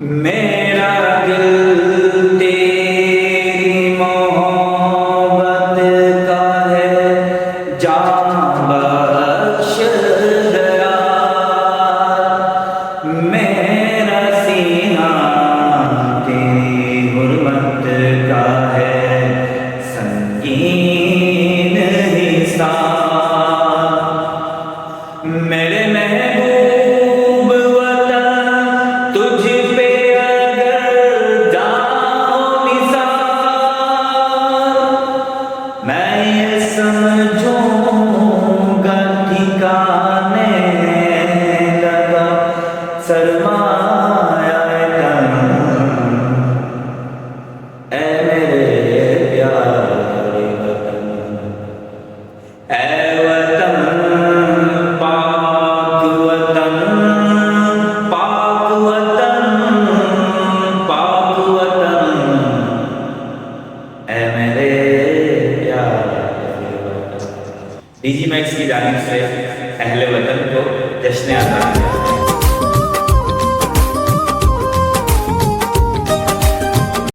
मेरा दिल तेरी मोहब्बत का है, जान बख्श दया। मेरा सीना तेरी हुर्मत का है, संगीन हिसाब। मेरे महबूब वतन तुझ पे अगर जाओ निसार, मैं ये समझूंगा ठिकाने लगा सरमाया तन। ऐ मेरे प्यारे वतन, ऐ वतन पाक वतन, पाक वतन, पाक वतन, ऐ मेरे प्यारे वतन। डीजी मैक्स की जानिब से अहले वतन को जश्न आज़ादी।